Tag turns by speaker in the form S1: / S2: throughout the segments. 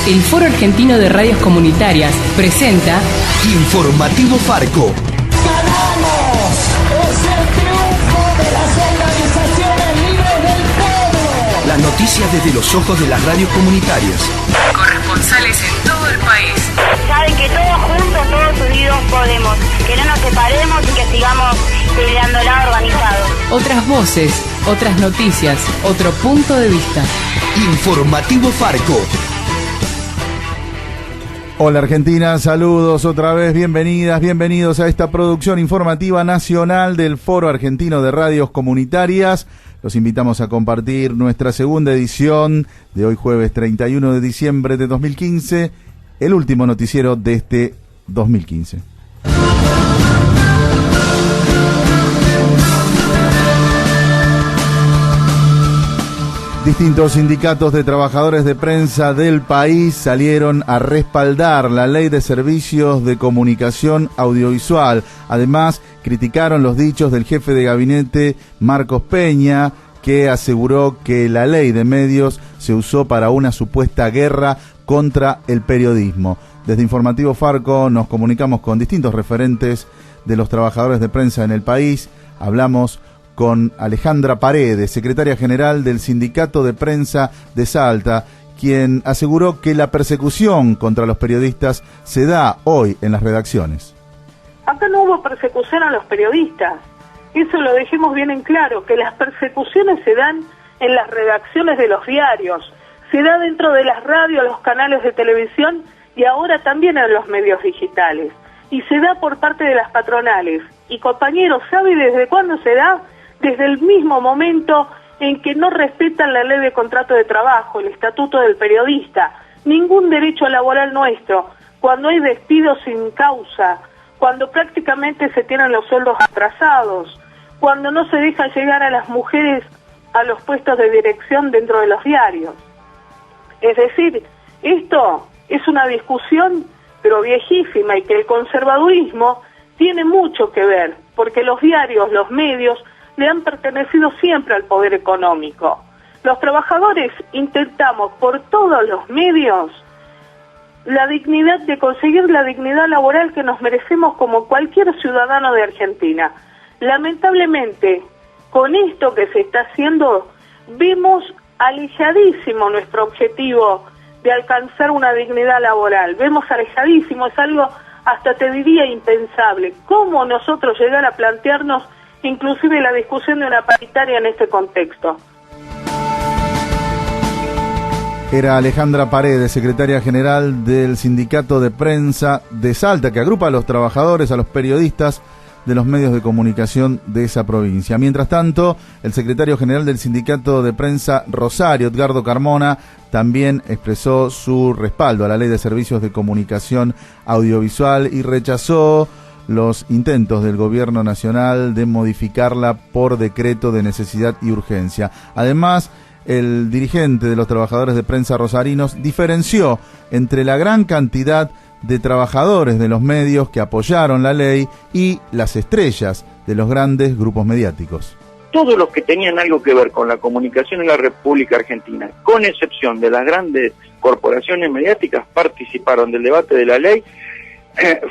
S1: El Foro Argentino de Radios Comunitarias presenta
S2: Informativo Farco.
S3: ¡Ganamos! ¡Es el triunfo de las organizaciones libres del pueblo!
S2: Las noticias desde los ojos de las radios comunitarias.
S1: Corresponsales en todo el país.
S4: Saben que todos juntos, todos unidos podemos. Que no nos separemos y que sigamos peleándola organizados.
S1: Otras voces, otras noticias, otro punto de vista.
S2: Informativo Farco.
S5: Hola Argentina, saludos otra vez, bienvenidas, bienvenidos a esta producción informativa nacional del Foro Argentino de Radios Comunitarias. Los invitamos a compartir nuestra segunda edición de hoy jueves 31 de diciembre de 2015, el último noticiero de este 2015. Distintos sindicatos de trabajadores de prensa del país salieron a respaldar la Ley de Servicios de Comunicación Audiovisual. Además, criticaron los dichos del jefe de gabinete Marcos Peña, que aseguró que la ley de medios se usó para una supuesta guerra contra el periodismo. Desde Informativo Farco nos comunicamos con distintos referentes de los trabajadores de prensa en el país. Hablamos con Alejandra Paredes, secretaria general del Sindicato de Prensa de Salta, quien aseguró que la persecución contra los periodistas se da hoy en las redacciones.
S6: Acá no hubo persecución a los periodistas, eso lo dejemos bien en claro, que las persecuciones se dan en las redacciones de los diarios, se da dentro de las radios, los canales de televisión y ahora también en los medios digitales, y se da por parte de las patronales. Y compañeros, ¿sabe desde cuándo se da? Desde el mismo momento en que no respetan la ley de contrato de trabajo, el estatuto del periodista, ningún derecho laboral nuestro, cuando hay despidos sin causa, cuando prácticamente se tienen los sueldos atrasados, cuando no se deja llegar a las mujeres a los puestos de dirección dentro de los diarios. Es decir, esto es una discusión, pero viejísima, y que el conservadurismo tiene mucho que ver, porque los diarios, los medios, le han pertenecido siempre al poder económico. Los trabajadores intentamos por todos los medios la dignidad de conseguir la dignidad laboral que nos merecemos como cualquier ciudadano de Argentina. Lamentablemente, con esto que se está haciendo, vemos alejadísimo nuestro objetivo de alcanzar una dignidad laboral. Vemos alejadísimo, es algo hasta te diría impensable. ¿Cómo nosotros llegar a plantearnos inclusive la discusión de una paritaria en este contexto?
S5: Era Alejandra Paredes, secretaria general del Sindicato de Prensa de Salta, que agrupa a los trabajadores, a los periodistas de los medios de comunicación de esa provincia. Mientras tanto, el secretario general del Sindicato de Prensa Rosario, Edgardo Carmona, también expresó su respaldo a la Ley de Servicios de Comunicación Audiovisual y rechazó los intentos del gobierno nacional de modificarla por decreto de necesidad y urgencia. Además, el dirigente de los trabajadores de prensa rosarinos diferenció entre la gran cantidad de trabajadores de los medios que apoyaron la ley y las estrellas de los grandes grupos mediáticos.
S7: Todos los que tenían algo que ver con la comunicación en la República Argentina, con excepción de las grandes corporaciones mediáticas, participaron del debate de la ley,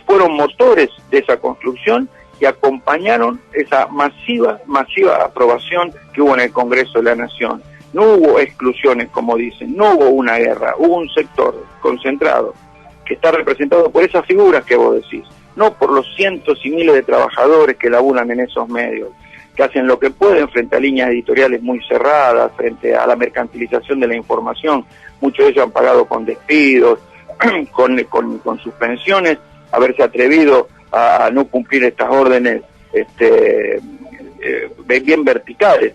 S7: fueron motores de esa construcción y acompañaron esa masiva aprobación que hubo en el Congreso de la Nación. No hubo exclusiones, como dicen, no hubo una guerra, hubo un sector concentrado que está representado por esas figuras que vos decís, no por los cientos y miles de trabajadores que laburan en esos medios, que hacen lo que pueden frente a líneas editoriales muy cerradas, frente a la mercantilización de la información. Muchos de ellos han pagado con despidos, con suspensiones, haberse atrevido a no cumplir estas órdenes bien verticales,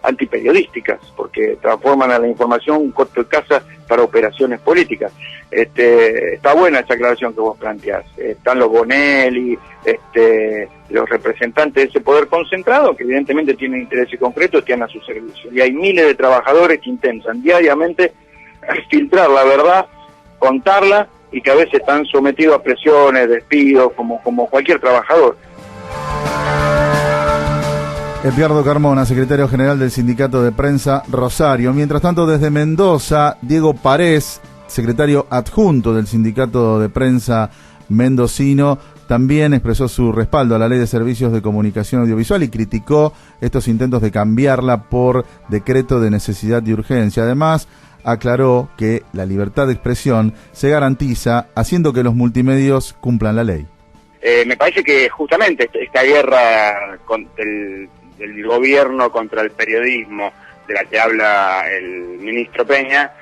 S7: antiperiodísticas, porque transforman a la información un corto de caza para operaciones políticas. Está buena esa aclaración que vos planteás. Están los Bonelli, los representantes de ese poder concentrado, que evidentemente tienen intereses concretos, tienen a su servicio. Y hay miles de trabajadores que intentan diariamente filtrar la verdad, contarla, y que a veces están sometidos a presiones, despidos, como cualquier trabajador.
S5: Edgardo Carmona, secretario general del Sindicato de Prensa Rosario. Mientras tanto, desde Mendoza, Diego Parés, secretario adjunto del Sindicato de Prensa Mendocino, también expresó su respaldo a la Ley de Servicios de Comunicación Audiovisual y criticó estos intentos de cambiarla por decreto de necesidad y urgencia. Además, aclaró que la libertad de expresión se garantiza haciendo que los multimedios cumplan la ley.
S8: Me parece que justamente esta guerra del gobierno contra el periodismo, de la que habla el ministro Peña,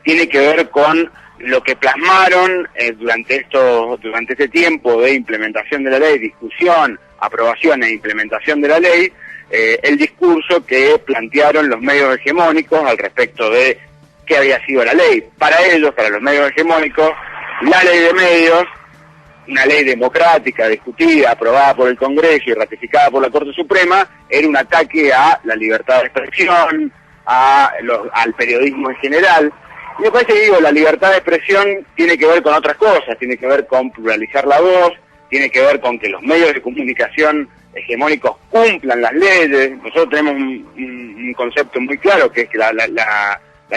S8: tiene que ver con lo que plasmaron durante este tiempo de implementación de la ley, discusión, aprobación e implementación de la ley, el discurso que plantearon los medios hegemónicos al respecto de qué había sido la ley. Para ellos, para los medios hegemónicos, la ley de medios, una ley democrática, discutida, aprobada por el Congreso y ratificada por la Corte Suprema, era un ataque a la libertad de expresión, al periodismo en general. Y me parece que la libertad de expresión tiene que ver con otras cosas, tiene que ver con pluralizar la voz, tiene que ver con que los medios de comunicación hegemónicos cumplan las leyes. Nosotros tenemos un concepto muy claro, que es que la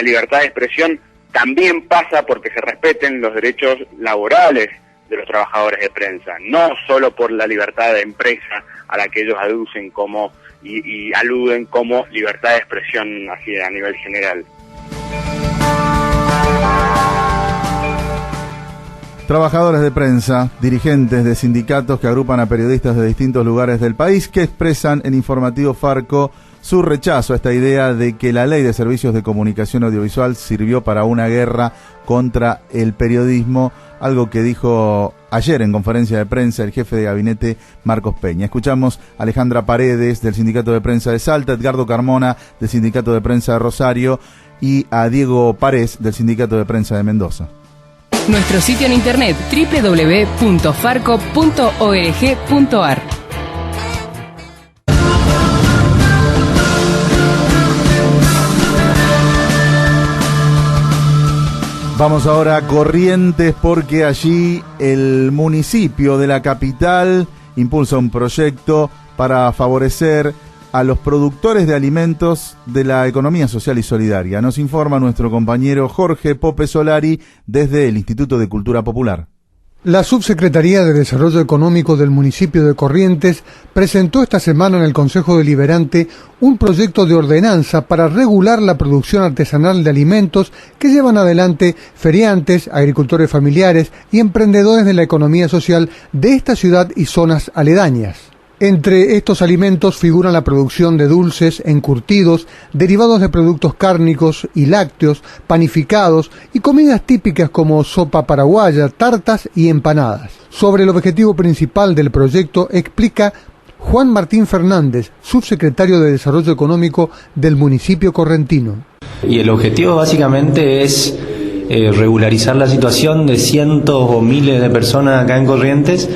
S8: libertad de expresión también pasa porque se respeten los derechos laborales de los trabajadores de prensa, no solo por la libertad de empresa a la que ellos aducen como y aluden como libertad de expresión así a nivel general.
S5: Trabajadores de prensa, dirigentes de sindicatos que agrupan a periodistas de distintos lugares del país, que expresan en Informativo Farco su rechazo a esta idea de que la Ley de Servicios de Comunicación Audiovisual sirvió para una guerra contra el periodismo, algo que dijo ayer en conferencia de prensa el jefe de gabinete Marcos Peña. Escuchamos a Alejandra Paredes del Sindicato de Prensa de Salta, Edgardo Carmona del Sindicato de Prensa de Rosario y a Diego Parés del Sindicato de Prensa de Mendoza.
S1: Nuestro sitio en internet www.farco.org.ar.
S5: Vamos ahora a Corrientes porque allí el municipio de la capital impulsa un proyecto para favorecer a los productores de alimentos de la economía social y solidaria. Nos informa nuestro compañero Jorge Pope Solari desde el Instituto de Cultura Popular.
S9: La Subsecretaría de Desarrollo Económico del municipio de Corrientes presentó esta semana en el Consejo Deliberante un proyecto de ordenanza para regular la producción artesanal de alimentos que llevan adelante feriantes, agricultores familiares y emprendedores de la economía social de esta ciudad y zonas aledañas. Entre estos alimentos figuran la producción de dulces, encurtidos, derivados de productos cárnicos y lácteos, panificados y comidas típicas como sopa paraguaya, tartas y empanadas. Sobre el objetivo principal del proyecto explica Juan Martín Fernández, subsecretario de Desarrollo Económico del municipio correntino.
S10: Y el objetivo básicamente es regularizar la situación de cientos o miles de personas acá en Corrientes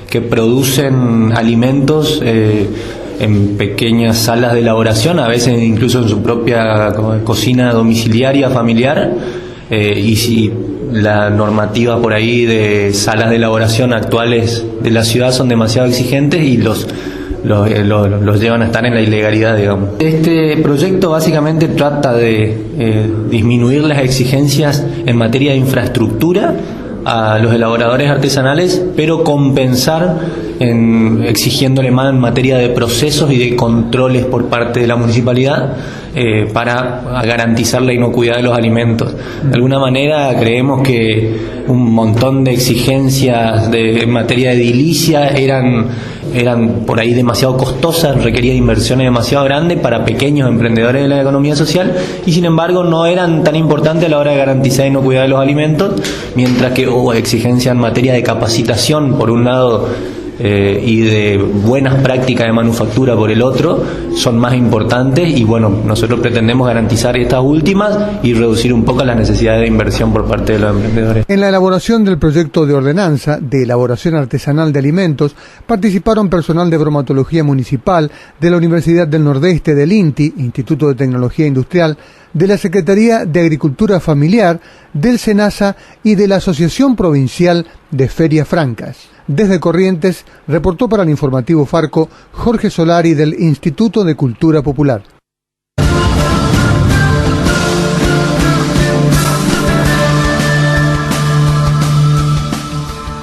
S10: que producen alimentos en pequeñas salas de elaboración, a veces incluso en su propia cocina domiciliaria familiar, y si la normativa por ahí de salas de elaboración actuales de la ciudad son demasiado exigentes y los llevan a estar en la ilegalidad, digamos. Este proyecto básicamente trata de disminuir las exigencias en materia de infraestructura a los elaboradores artesanales, pero compensar exigiéndole más en materia de procesos y de controles por parte de la municipalidad para garantizar la inocuidad de los alimentos. De alguna manera creemos que un montón de exigencias en materia de edilicia eran por ahí demasiado costosas, requerían inversiones demasiado grandes para pequeños emprendedores de la economía social y sin embargo no eran tan importantes a la hora de garantizar la inocuidad de los alimentos, mientras que hubo exigencias en materia de capacitación por un lado y de buenas prácticas de manufactura por el otro son más importantes y bueno, nosotros pretendemos garantizar estas últimas y reducir un poco las necesidades de inversión por parte de los emprendedores.
S9: En la elaboración del proyecto de ordenanza de elaboración artesanal de alimentos participaron personal de bromatología municipal, de la Universidad del Nordeste, del INTI, Instituto de Tecnología Industrial, de la Secretaría de Agricultura Familiar, del SENASA y de la Asociación Provincial de Ferias Francas. Desde Corrientes, reportó para el informativo Farco Jorge Solari del Instituto de Cultura Popular.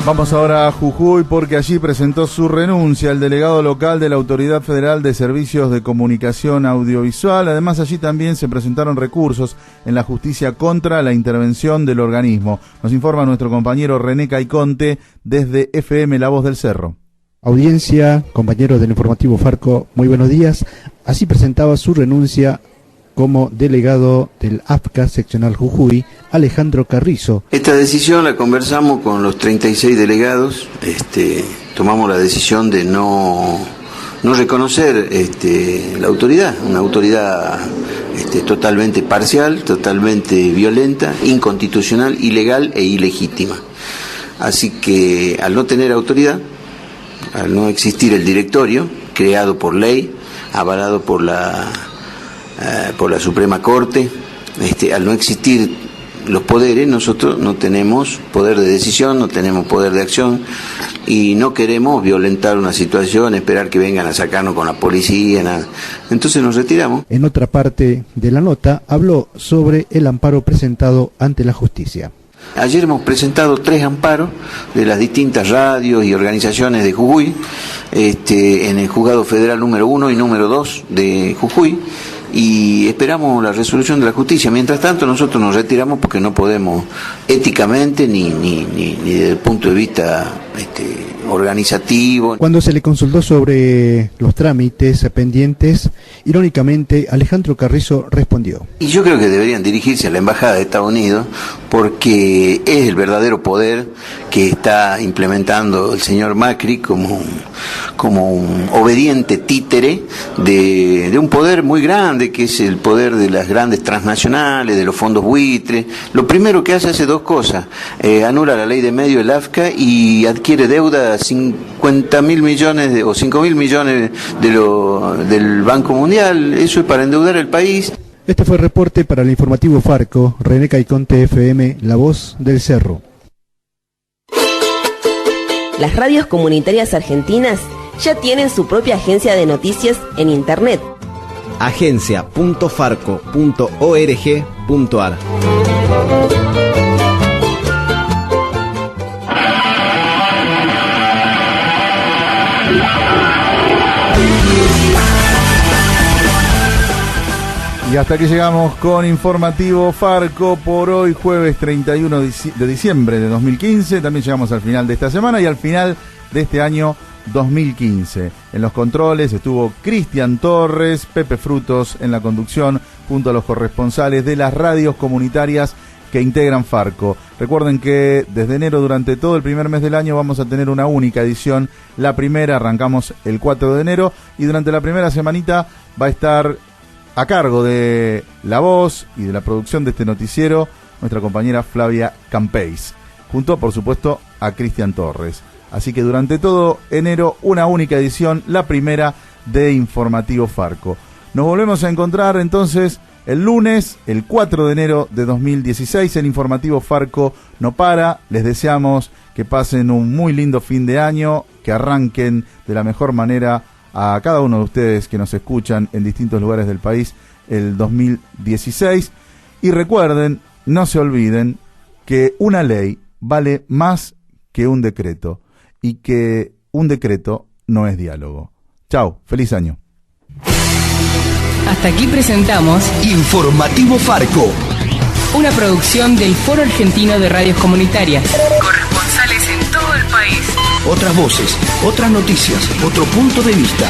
S5: Vamos ahora a Jujuy porque allí presentó su renuncia el delegado local de la Autoridad Federal de Servicios de Comunicación Audiovisual. Además, allí también se presentaron recursos en la justicia contra la intervención del organismo. Nos informa nuestro compañero René Caiconte desde FM La Voz del Cerro.
S11: Audiencia, compañeros del informativo Farco, muy buenos días. Así presentaba su renuncia como delegado del AFCA seccional Jujuy, Alejandro Carrizo.
S12: Esta decisión la conversamos con los 36 delegados, tomamos la decisión de no reconocer la autoridad, una autoridad totalmente parcial, totalmente violenta, inconstitucional, ilegal e ilegítima. Así que al no tener autoridad, al no existir el directorio, creado por ley, avalado por la Suprema Corte, al no existir los poderes, nosotros no tenemos poder de decisión, no tenemos poder de acción y no queremos violentar una situación, esperar que vengan a sacarnos con la policía, nada. Entonces nos retiramos.
S11: En otra parte de la nota habló sobre el amparo presentado ante la justicia.
S12: Ayer hemos presentado 3 amparos de las distintas radios y organizaciones de Jujuy, en el Juzgado Federal número 1 y número 2 de Jujuy, y esperamos la resolución de la justicia. Mientras tanto nosotros nos retiramos porque no podemos éticamente ni desde el punto de vista organizativo.
S11: Cuando se le consultó sobre los trámites pendientes, irónicamente Alejandro Carrizo respondió:
S12: y yo creo que deberían dirigirse a la Embajada de Estados Unidos porque es el verdadero poder que está implementando el señor Macri como un obediente títere de un poder muy grande, que es el poder de las grandes transnacionales, de los fondos buitres. Lo primero que hace 2 cosas: anula la ley de medios del AFCA y adquiere deuda 50.000 millones o 5.000 millones del Banco Mundial. Eso es para endeudar el país.
S11: Este fue el reporte para el informativo Farco. René Caiconte, FM La Voz del Cerro.
S13: Las radios comunitarias argentinas ya tienen su propia agencia de noticias en Internet.
S14: agencia.farco.org.ar.
S5: Y hasta aquí llegamos con Informativo Farco por hoy, jueves 31 de diciembre de 2015. También llegamos al final de esta semana y al final de este año 2015. En los controles estuvo Cristian Torres, Pepe Frutos en la conducción, junto a los corresponsales de las radios comunitarias que integran Farco. Recuerden que desde enero, durante todo el primer mes del año, vamos a tener una única edición. La primera arrancamos el 4 de enero y durante la primera semanita va a estar a cargo de la voz y de la producción de este noticiero nuestra compañera Flavia Campeis, junto por supuesto a Cristian Torres. Así que durante todo enero una única edición, la primera de Informativo Farco. Nos volvemos a encontrar entonces el lunes, el 4 de enero de 2016. El Informativo Farco no para. Les deseamos que pasen un muy lindo fin de año, que arranquen de la mejor manera a cada uno de ustedes que nos escuchan en distintos lugares del país el 2016. Y recuerden, no se olviden que una ley vale más que un decreto y que un decreto no es diálogo. Chau, feliz año.
S1: Hasta aquí presentamos
S2: Informativo Farco,
S1: una producción del Foro Argentino de Radios Comunitarias. Corresponsales en todo el país.
S2: Otras voces, otras noticias, otro punto de vista.